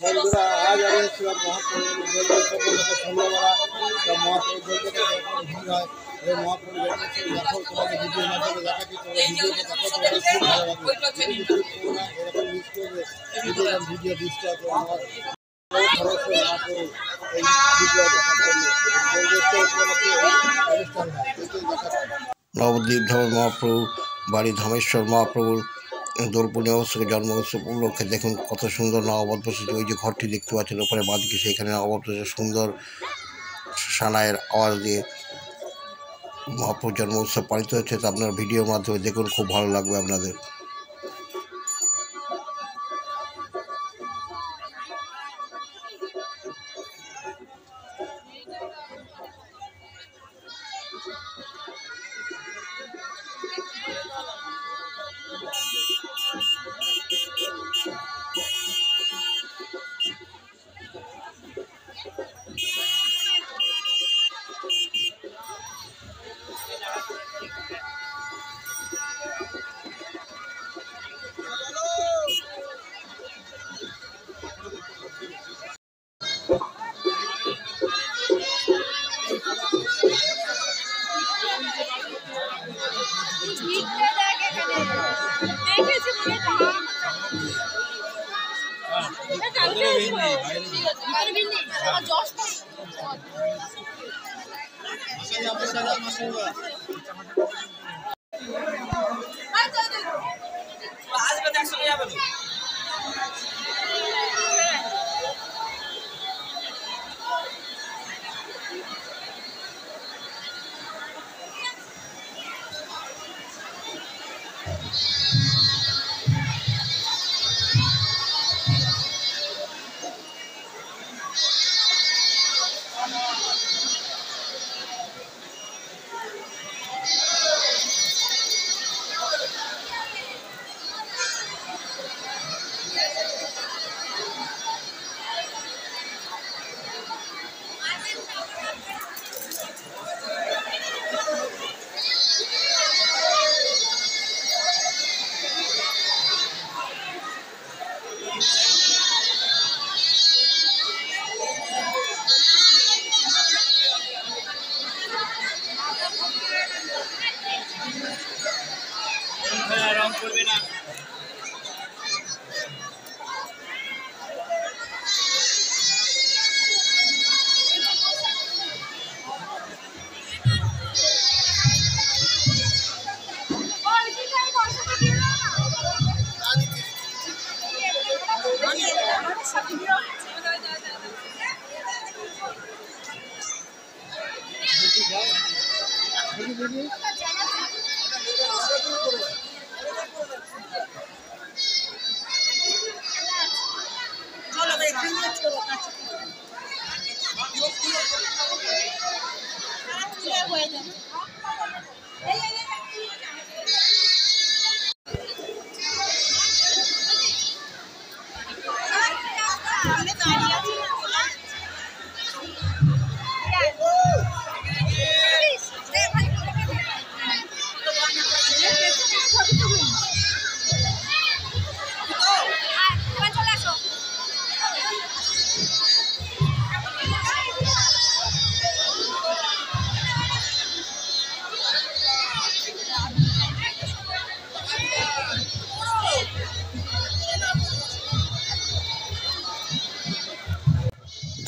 বন্ধুরা আজ আমি ছিলাম মহাপ্রভুর জলকে সন্ধ্যাবেলা মহাপ্রভুর জলকে যখন ভিড় হয় এই মহাপ্রভু জন্মেশ্বর দেখো তোমাকে ভিডিওর মাধ্যমে দেখাচ্ছি তোমরা ভিডিওটা দেখো তোমাদের খুব ভালো লাগবে এরকম মিস করবে ভিডিও ডিস্টার্ব মহাপ্রভু এই ভিডিও দেখার জন্য অনুষ্ঠান হয় নবদ্বীপ ধামের মহাপ্রভু বাড়ি ধামেশ্বর মহাপ্রভুর দোল পূর্ণিমা উৎসবে জন্ম উৎসব উপলক্ষে দেখুন কত সুন্দর নববধ বসেছে। ওই যে ঘরটি দেখতে পাচ্ছেন ওপরে বাঁদিকে, সেখানে নববধ সুন্দর সানাইয়ের আওয়াজ দিয়ে মহাপ্রভুর জন্ম উৎসব পালিত হচ্ছে। তা আপনার ভিডিওর মাধ্যমে দেখুন, খুব ভালো লাগবে আপনাদের।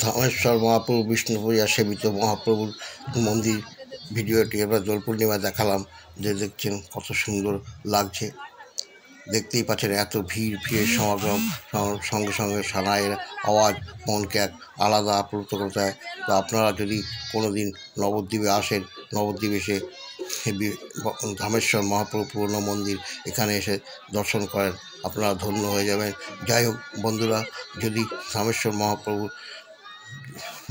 ধামেশ্বর মহাপ্রভু বিষ্ণুপ্রিয়া সেবিত মহাপ্রভুর মন্দির ভিডিওটি আমরা দোল পূর্ণিমায় দেখালাম, যে দেখছেন কত সুন্দর লাগছে। দেখতেই পাচ্ছেন এত ভিড়ের সমাগম, সঙ্গে সঙ্গে সানাইয়ের আওয়াজ মনকে এক আলাদা আপ্লুত করতে হয়। তো আপনারা যদি কোনো দিন নবদ্বীপে আসেন, নবদ্বীপে এসে ধামেশ্বর মহাপ্রভু পুরনো মন্দির এখানে এসে দর্শন করেন, আপনারা ধন্য হয়ে যাবেন। যাই হোক বন্ধুরা, যদি ধামেশ্বর মহাপ্রভু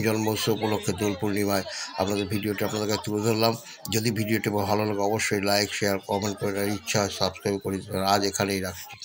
জন্ম উৎসব উপলক্ষে দোল পূর্ণিমায় আপনাদের ভিডিওটি আপনাদের কাছে তুলে ধরলাম। যদি ভিডিওটি ভালো লাগে অবশ্যই লাইক, শেয়ার, কমেন্ট করে, ইচ্ছা সাবস্ক্রাইব করে দেবেন। আজ এখানেই রাখছি।